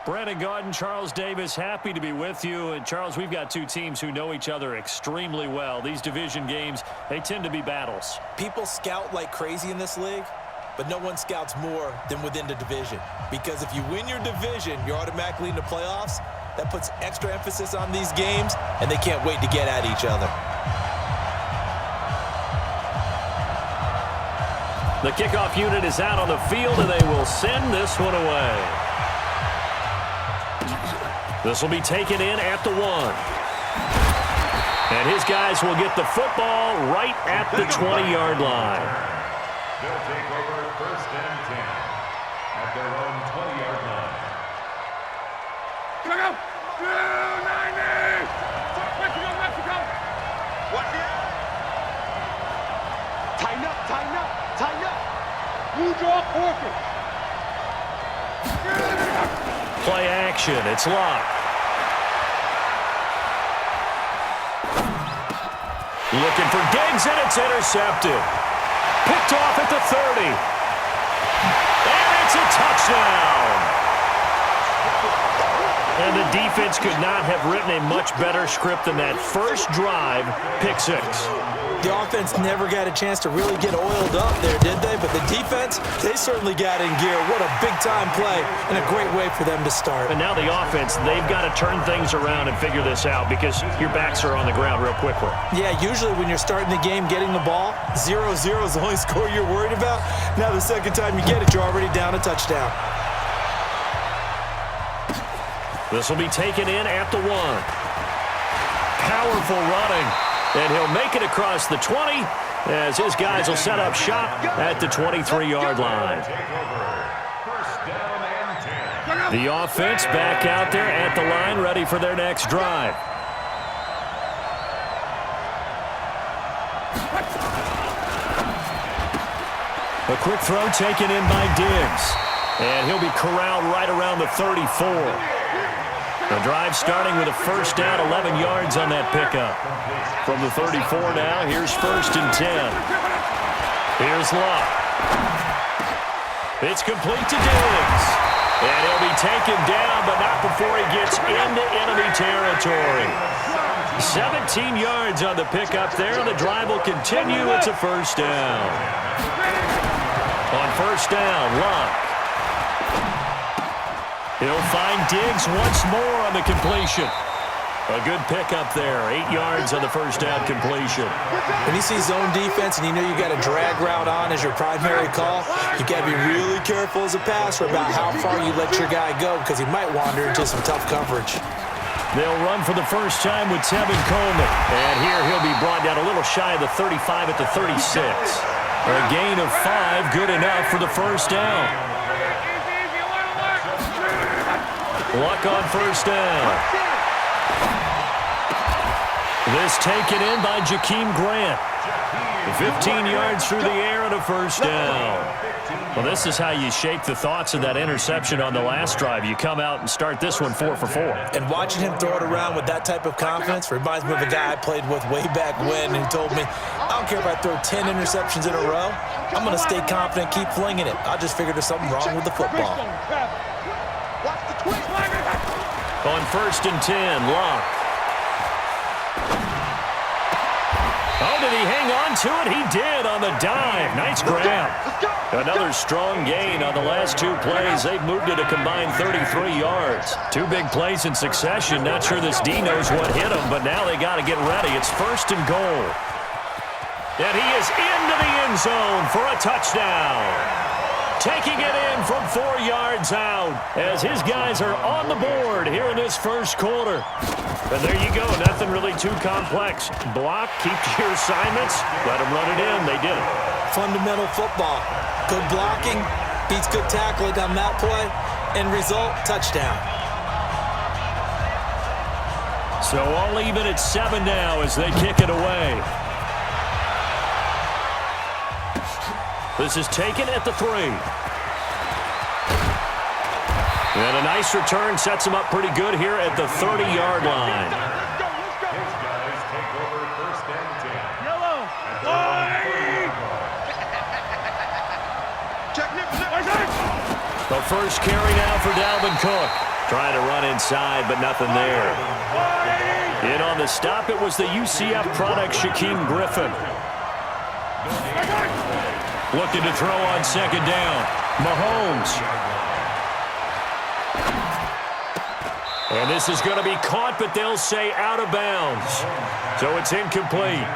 Brandon Gaudin, Charles Davis, happy to be with you. And, Charles, we've got two teams who know each other extremely well. These division games, they tend to be battles. People scout like crazy in this league, but no one scouts more than within the division. Because if you win your division, you're automatically in the playoffs. That puts extra emphasis on these games, and they can't wait to get at each other. The kickoff unit is out on the field, and they will send this one away. This will be taken in at the 1. And his guys will get the football right at the 20-yard line. They'll take over 1st and 10 at their own 20-yard line. Come on! 290! Mexico, Mexico! Watch it! Tighten up, tighten up, tighten up! You draw forfeit! Play action. It's locked. Looking for Diggs, and it's intercepted. Picked off at the 30. And it's a touchdown. And the defense could not have written a much better script than that first drive, pick 6. The offense never got a chance to really get oiled up there, did they? But the defense, they certainly got in gear. What a big-time play and a great way for them to start. And now the offense, they've got to turn things around and figure this out because your backs are on the ground real quickly. Yeah, usually when you're starting the game getting the ball, 0-0 is the only score you're worried about. Now the second time you get it, you're already down a touchdown. This will be taken in at the 1. Powerful running. And he'll make it across the 20 as his guys will set up shop at the 23-yard line. The offense back out there at the line, ready for their next drive. A quick throw taken in by Diggs. And he'll be corralled right around the 34. The drive starting with a first down, 11 yards on that pickup. From the 34 now, here's 1st and 10. Here's Luck. It's complete to Diggs. And he'll be taken down, but not before he gets into enemy territory. 17 yards on the pickup there, and the drive will continue. It's a first down. On first down, Luck. He'll find Diggs once more on the completion. A good pickup there. 8 yards on the first down completion. When you see zone defense and you know you got a drag route on as your primary call, you got to be really careful as a passer about how far you let your guy go because he might wander into some tough coverage. They'll run for the first time with Tevin Coleman. And here he'll be brought down a little shy of the 35 at the 36. A gain of 5, good enough for the first down. Luck on first down. This taken in by Jakeem Grant. 15 yards through the air and a first down. Well, this is how you shake the thoughts of that interception on the last drive. You come out and start this one 4 for 4. And watching him throw it around with that type of confidence reminds me of a guy I played with way back when who told me, I don't care if I throw 10 interceptions in a row. I'm going to stay confident, keep flinging it. I just figured there's something wrong with the football. On 1st and 10, Luck. Oh, did he hang on to it? He did on the dive. Nice grab. Another strong gain on the last 2 plays. They've moved it a combined 33 yards. 2 big plays in succession. Not sure this D knows what hit him, but now they got to get ready. It's 1st and goal. And he is into the end zone for a touchdown. Taking it in from 4 yards out as his guys are on the board here in this first quarter. And there you go. Nothing really too complex. Block, keep your assignments, let them run it in. They did it. Fundamental football. Good blocking, beats good tackling on that play. End result, touchdown. So all even at 7 now as they kick it away. This is taken at the 3. And a nice return sets him up pretty good here at the 30-yard line. His guys take over 1st and 10. Yellow. The first carry now for Dalvin Cook. Trying to run inside, but nothing there. In on the stop, it was the UCF product, Shaquem Griffin. Looking to throw on second down. Mahomes. And this is going to be caught, but they'll say out of bounds. So it's incomplete.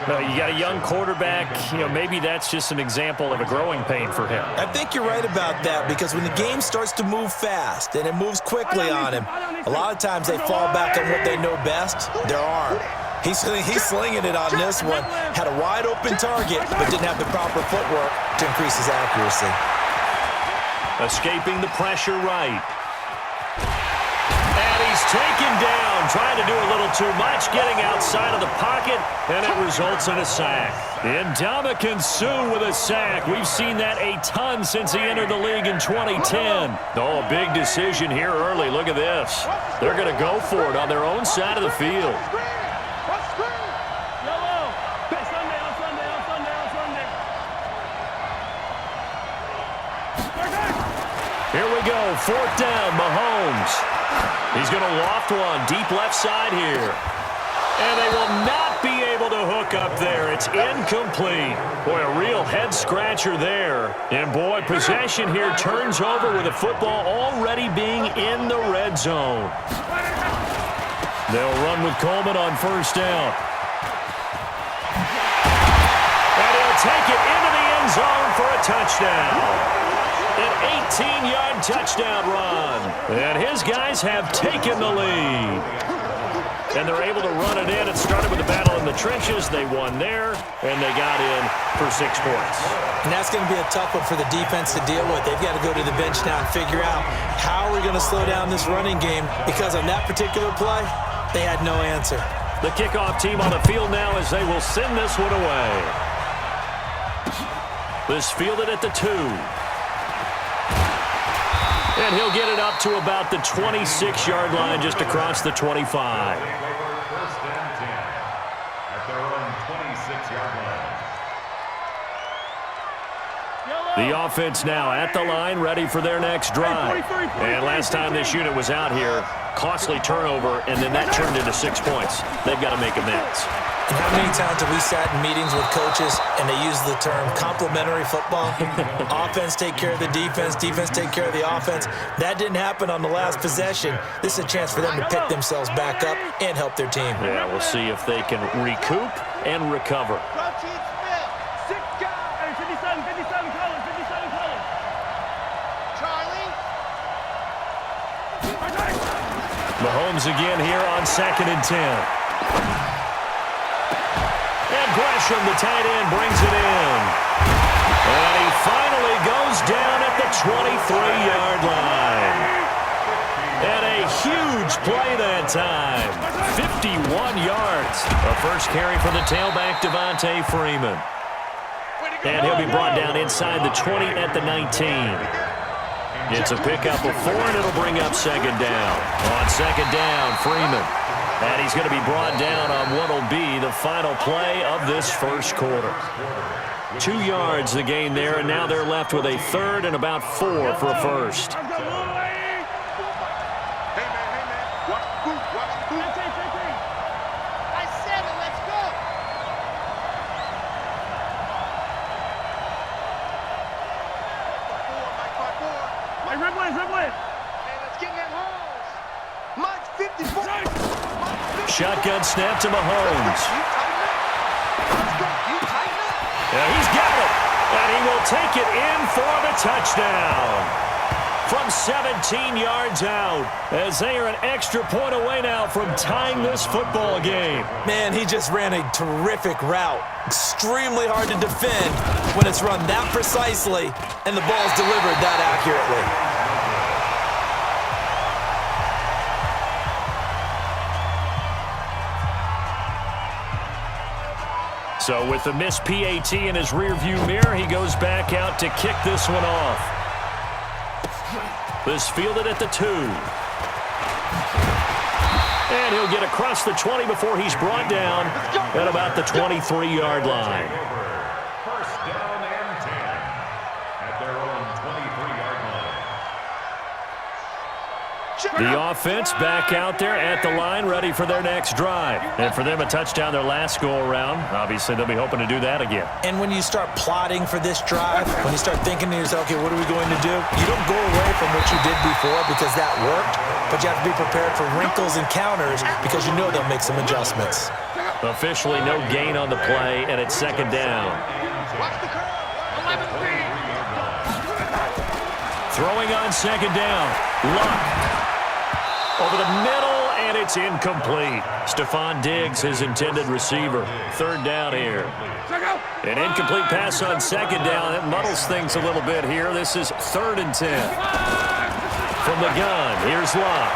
You got a young quarterback. Maybe that's just an example of a growing pain for him. I think you're right about that, because when the game starts to move fast and it moves quickly on him, a lot of times they fall back on what they know best, their arm. He's slinging it on this one. Had a wide open target, but didn't have the proper footwork to increase his accuracy. Escaping the pressure right. And he's taken down, trying to do a little too much, getting outside of the pocket, and it results in a sack. Ndamukong Suh with a sack. We've seen that a ton since he entered the league in 2010. Oh, a big decision here early. Look at this. They're going to go for it on their own side of the field. Here we go, fourth down, Mahomes. He's going to loft one, deep left side here. And they will not be able to hook up there. It's incomplete. Boy, a real head-scratcher there. And, boy, possession here turns over with the football already being in the red zone. They'll run with Coleman on first down. And he'll take it into the end zone for a touchdown. An 18-yard touchdown run. And his guys have taken the lead. And they're able to run it in. It started with a battle in the trenches. They won there, and they got in for 6 points. And that's going to be a tough one for the defense to deal with. They've got to go to the bench now and figure out how we're going to slow down this running game, because on that particular play, they had no answer. The kickoff team on the field now as they will send this one away. This fielded at the 2. And he'll get it up to about the 26-yard line, just across the 25. First and 10 at their own 26-yard line. The offense now at the line, ready for their next drive. And last time this unit was out here, costly turnover, and then that turned into 6 points. They've got to make amends. And how many times have we sat in meetings with coaches and they use the term complementary football? Offense take care of the defense, defense take care of the offense. That didn't happen on the last possession. This is a chance for them to pick themselves back up and help their team. Yeah, we'll see if they can recoup and recover. Mahomes again here on 2nd and 10. And Gresham, the tight end, brings it in. And he finally goes down at the 23-yard line. And a huge play that time. 51 yards. A first carry for the tailback, Devontae Freeman. And he'll be brought down inside the 20 at the 19. It's a pickup of 4, and it'll bring up second down. On second down, Freeman. And he's going to be brought down on what will be the final play of this first quarter. 2 yards the gain there, and now they're left with a third and about 4 for a first. Shotgun snap to Mahomes. Yeah, he's got it. And he will take it in for the touchdown. From 17 yards out, as they are an extra point away now from tying this football game. Man, he just ran a terrific route. Extremely hard to defend when it's run that precisely and the ball's delivered that accurately. So with the missed PAT in his rearview mirror, he goes back out to kick this one off. This fielded at the 2. And he'll get across the 20 before he's brought down at about the 23-yard line. First down and 10 at their own 23-yard The offense back out there at the line, ready for their next drive. And for them, a touchdown their last go-around. Obviously, they'll be hoping to do that again. And when you start plotting for this drive, when you start thinking to yourself, okay, what are we going to do? You don't go away from what you did before because that worked, but you have to be prepared for wrinkles and counters because you know they'll make some adjustments. Officially no gain on the play, and it's second down. Throwing on second down. Luck. Over the middle, and it's incomplete. Stephon Diggs, his intended receiver. Third down here. An incomplete pass on second down. That muddles things a little bit here. This is 3rd and 10. From the gun, here's Luck.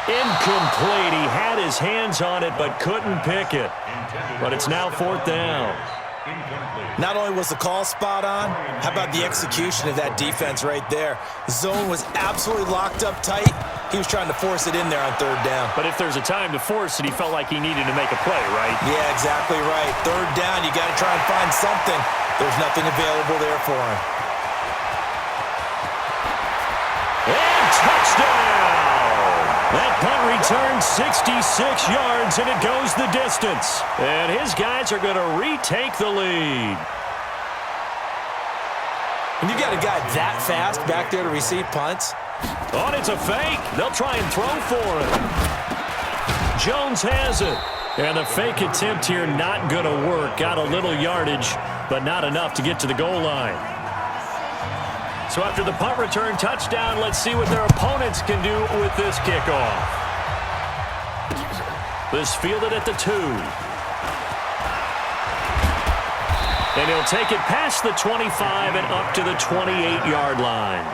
Incomplete. He had his hands on it but couldn't pick it. But it's now 4th down. Not only was the call spot on, how about the execution of that defense right there? Zone was absolutely locked up tight. He was trying to force it in there on 3rd down. But if there's a time to force it, he felt like he needed to make a play, right? Yeah, exactly right. 3rd down, you got to try and find something. There's nothing available there for him. And touchdown! That punt returns 66 yards, and it goes the distance. And his guys are going to retake the lead. When you got a guy that fast back there to receive punts. Oh, it's a fake. They'll try and throw for it. Jones has it. And the fake attempt here not going to work. Got a little yardage, but not enough to get to the goal line. So after the punt return touchdown, let's see what their opponents can do with this kickoff. This fielded at the 2. And he'll take it past the 25 and up to the 28-yard line.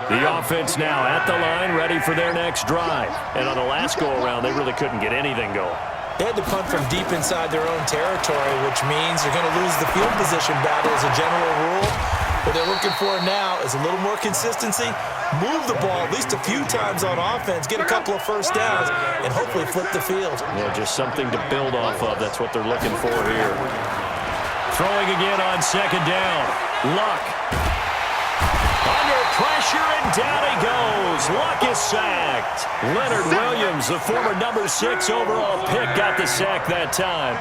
The offense now at the line, ready for their next drive. And on the last go-around, they really couldn't get anything going. They had to punt from deep inside their own territory, which means they're going to lose the field position battle as a general rule. What they're looking for now is a little more consistency, move the ball at least a few times on offense, get a couple of first downs, and hopefully flip the field. Yeah, just something to build off of. That's what they're looking for here. Throwing again on second down. Luck. Under pressure, and down he goes. Luck is sacked. Leonard Williams, the former number 6 overall pick, got the sack that time.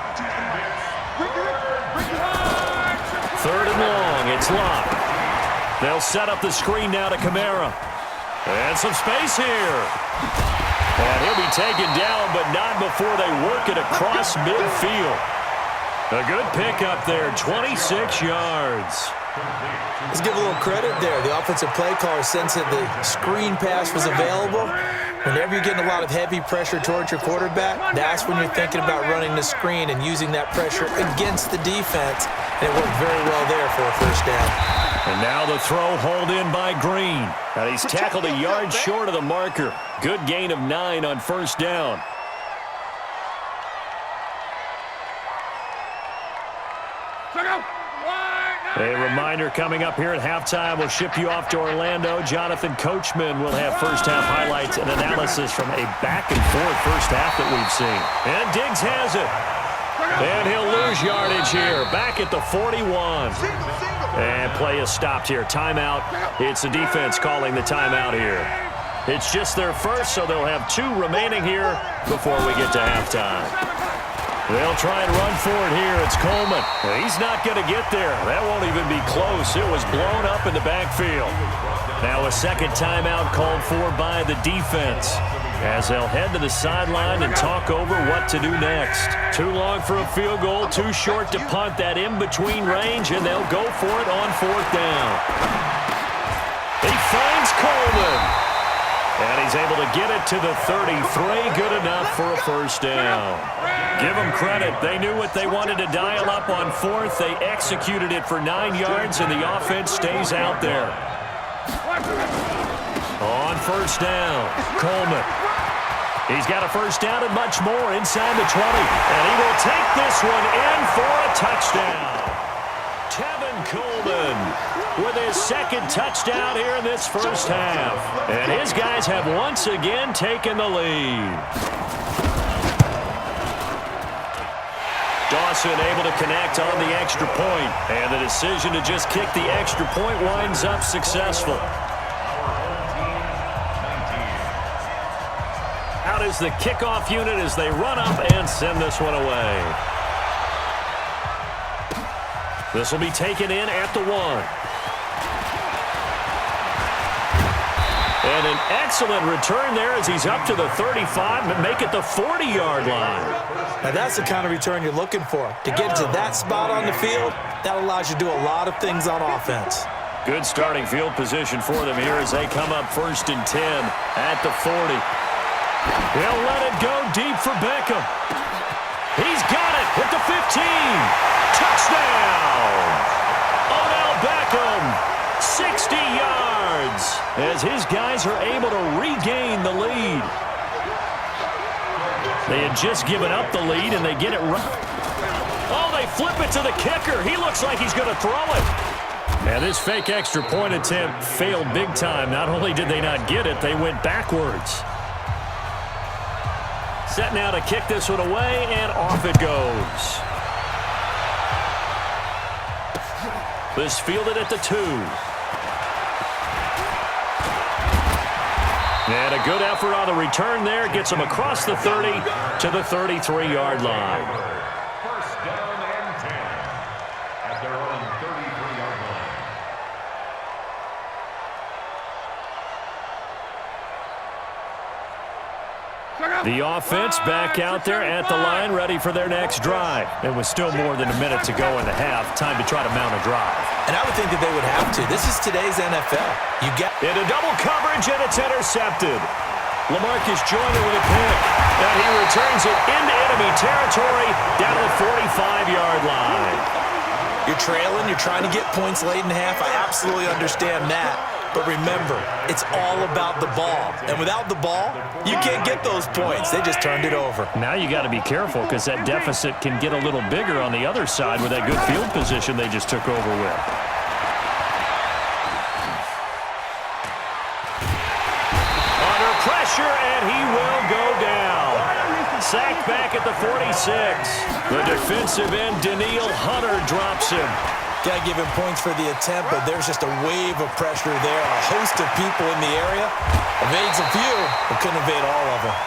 3rd and long, it's Luck. They'll set up the screen now to Kamara. And some space here. And he'll be taken down, but not before they work it across midfield. A good pickup there, 26 yards. Let's give a little credit there. The offensive play caller sensed that the screen pass was available. Whenever you're getting a lot of heavy pressure towards your quarterback, that's when you're thinking about running the screen and using that pressure against the defense. And it worked very well there for a first down. And now the throw hauled in by Green. And he's tackled a yard short of the marker. Good gain of 9 on first down. A reminder coming up here at halftime. We'll ship you off to Orlando. Jonathan Coachman will have first-half highlights and analysis from a back-and-forth first half that we've seen. And Diggs has it. And he'll lose yardage here. Back at the 41. And play is stopped here. Timeout. It's the defense calling the timeout here. It's just their first, so they'll have 2 remaining here before we get to halftime. They'll try and run for it here. It's Coleman. He's not going to get there. That won't even be close. It was blown up in the backfield. Now a second timeout called for by the defense as they'll head to the sideline and talk over what to do next. Too long for a field goal, too short to punt that in-between range, and they'll go for it on 4th down. He finds Coleman. And he's able to get it to the 33. Good enough for a first down. Give them credit. They knew what they wanted to dial up on 4th. They executed it for 9 yards, and the offense stays out there. On first down, Coleman. He's got a first down and much more inside the 20. And he will take this one in for a touchdown. Tevin Coleman with his second touchdown here in this first half. And his guys have once again taken the lead. Dawson able to connect on the extra point, and the decision to just kick the extra point winds up successful. Out is the kickoff unit as they run up and send this one away. This will be taken in at the 1. And an excellent return there as he's up to the 35 and make it the 40-yard line. Now that's the kind of return you're looking for. To get to that spot on the field, that allows you to do a lot of things on offense. Good starting field position for them here as they come up 1st and 10 at the 40. He'll let it go deep for Beckham. He's got it at the 15. Touchdown! Odell Beckham, 60 yards, as his guys are able to regain the lead. They had just given up the lead, and they get it right. Oh, they flip it to the kicker. He looks like he's going to throw it. And this fake extra point attempt failed big time. Not only did they not get it, they went backwards. Set now to kick this one away, and off it goes. This fielded at the 2. And a good effort on the return there. Gets him across the 30 to the 33-yard line. First down and 10 at their own 33-yard line. The offense back out there at the line, ready for their next drive. It was still more than a minute to go in the half. Time to try to mount a drive. And I would think that they would have to. This is today's NFL. You get into double coverage, and it's intercepted. LaMarcus Joyner with a pick, and he returns it into enemy territory down to the 45-yard line. You're trailing. You're trying to get points late in the half. I absolutely understand that. But remember, it's all about the ball. And without the ball, you can't get those points. They just turned it over. Now you got to be careful because that deficit can get a little bigger on the other side with that good field position they just took over with. Under pressure, and he will go down. Sacked back at the 46. The defensive end, Danielle Hunter, drops him. Got to give him points for the attempt, but there's just a wave of pressure there. A host of people in the area. Evades a few, but couldn't evade all of them.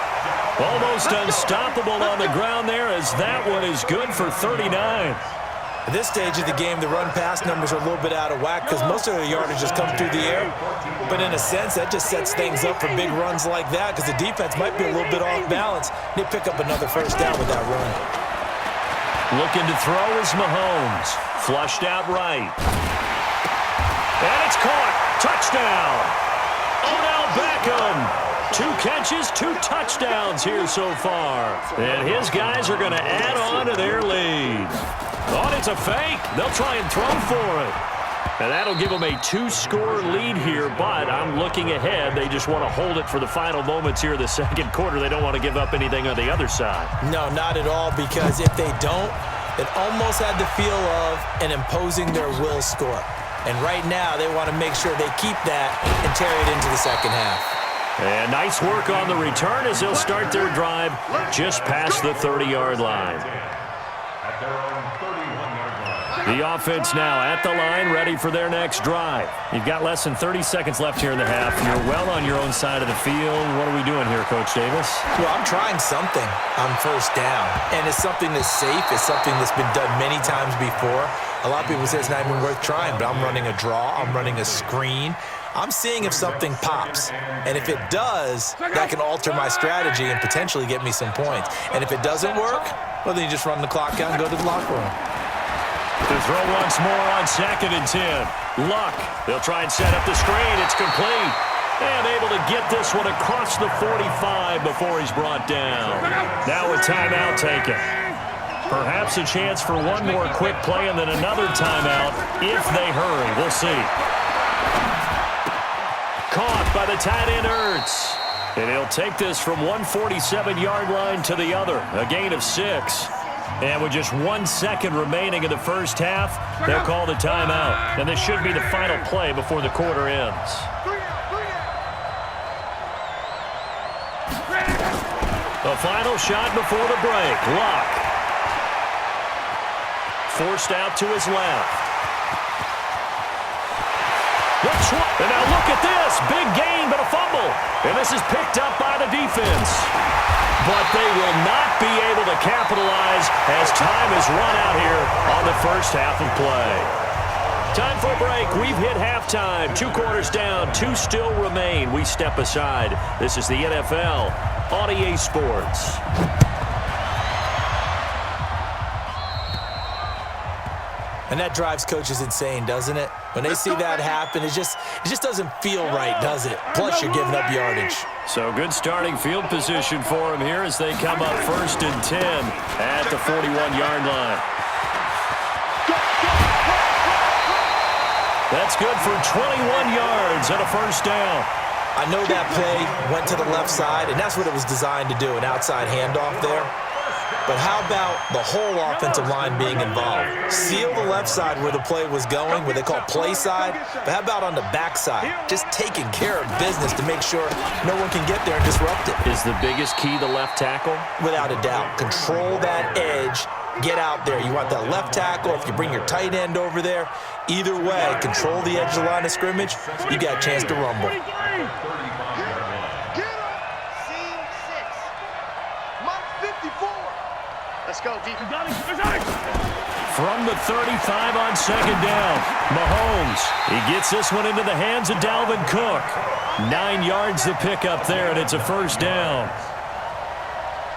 Almost unstoppable on the ground there as that one is good for 39. At this stage of the game, the run-pass numbers are a little bit out of whack because most of the yardage just comes through the air. But in a sense, that just sets things up for big runs like that because the defense might be a little bit off balance. They pick up another first down with that run. Looking to throw is Mahomes. Flushed out right. And it's caught. Touchdown. Odell Beckham. 2 catches, 2 touchdowns here so far. And his guys are going to add on to their lead. Oh, it's a fake. They'll try and throw for it. And that'll give them a 2-score lead here, but I'm looking ahead. They just want to hold it for the final moments here of the second quarter. They don't want to give up anything on the other side. No, not at all, because if they don't, it almost had the feel of an imposing their will score. And right now, they want to make sure they keep that and carry it into the second half. And nice work on the return as they'll start their drive just past the 30-yard line. At their own 31-yard line. The offense now at the line, ready for their next drive. You've got less than 30 seconds left here in the half. You're well on your own side of the field. What are we doing here, Coach Davis? Well, I'm trying something on first down. And it's something that's safe. It's something that's been done many times before. A lot of people say it's not even worth trying, but I'm running a draw. I'm running a screen. I'm seeing if something pops. And if it does, that can alter my strategy and potentially get me some points. And if it doesn't work, well, then you just run the clock out and go to the locker room. To throw once more on 2nd and 10. Luck. They'll try and set up the screen. It's complete. And able to get this one across the 45 before he's brought down. Now a timeout taken. Perhaps a chance for one more quick play and then another timeout if they hurry. We'll see. Caught by the tight end, Ertz. And he'll take this from 147-yard line to the other. A gain of 6. And with just 1 second remaining in the first half, they'll call the timeout. And this should be the final play before the quarter ends. The final shot before the break. Luck. forced out to his left. And now look at this. Big gain, but a fumble. And this is picked up by the defense. But they will not be able to capitalize as time has run out here on the first half of play. Time for a break. We've hit halftime. 2 quarters down. 2 still remain. We step aside. This is the NFL on EA Sports. And that drives coaches insane, doesn't it? When they see that happen, it just doesn't feel right, does it? Plus, you're giving up yardage. So good starting field position for them here as they come up 1st and 10 at the 41-yard line. That's good for 21 yards and a first down. I know that play went to the left side, and that's what it was designed to do, an outside handoff there. But how about the whole offensive line being involved? Seal the left side where the play was going, what they call play side. But how about on the back side? Just taking care of business to make sure no one can get there and disrupt it. Is the biggest key the left tackle? Without a doubt. Control that edge. Get out there. You want that left tackle. If you bring your tight end over there, either way, control the edge of the line of scrimmage, you got a chance to rumble. Let's go, deep. From the 35 on 2nd down, Mahomes. He gets this one into the hands of Dalvin Cook. 9 yards to pick up there, and it's a first down.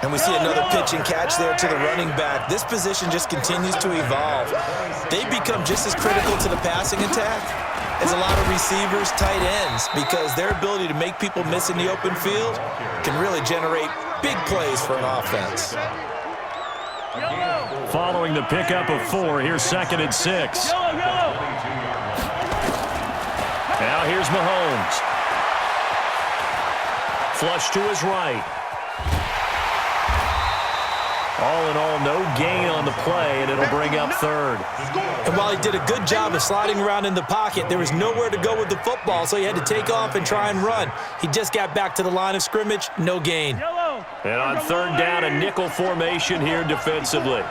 And we see another pitch and catch there to the running back. This position just continues to evolve. They become just as critical to the passing attack as a lot of receivers, tight ends, because their ability to make people miss in the open field can really generate big plays for an offense. Following the pickup of 4, here's 2nd and 6. Now here's Mahomes. Flush to his right. All in all, no gain on the play, and it'll bring up 3rd. And while he did a good job of sliding around in the pocket, there was nowhere to go with the football, so he had to take off and try and run. He just got back to the line of scrimmage, no gain. And on 3rd down, a nickel formation here defensively.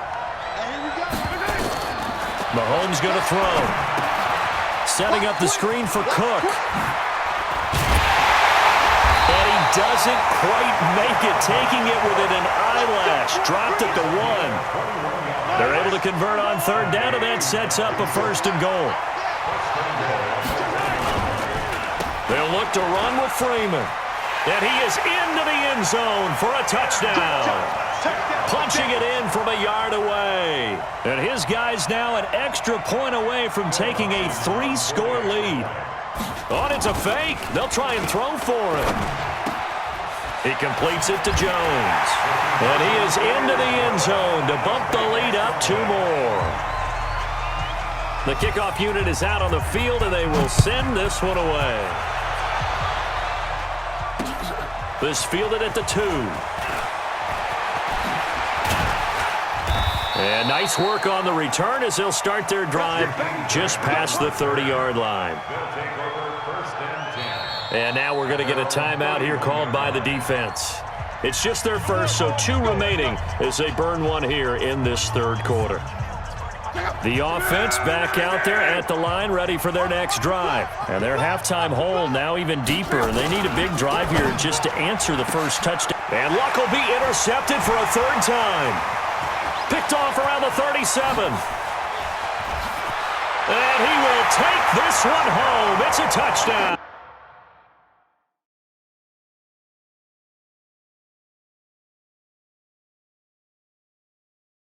Mahomes going to throw. Setting up the screen for Cook. And he doesn't quite make it, taking it within an eyelash. Dropped it to 1. They're able to convert on 3rd down, and that sets up a 1st and goal. They'll look to run with Freeman. And he is into the end zone for a touchdown. Punching it in from a yard away. And his guy's now an extra point away from taking a 3-score lead. Oh, it's a fake. They'll try and throw for him. He completes it to Jones. And he is into the end zone to bump the lead up 2 more. The kickoff unit is out on the field, and they will send this one away. This fielded at the 2. And nice work on the return as they'll start their drive just past the 30-yard line. And now we're going to get a timeout here called by the defense. It's just their first, so 2 remaining as they burn 1 here in this 3rd quarter. The offense back out there at the line, ready for their next drive. And their halftime hole now even deeper. And they need a big drive here just to answer the first touchdown. And Luck will be intercepted for a 3rd time. Picked off around the 37. And he will take this one home. It's a touchdown.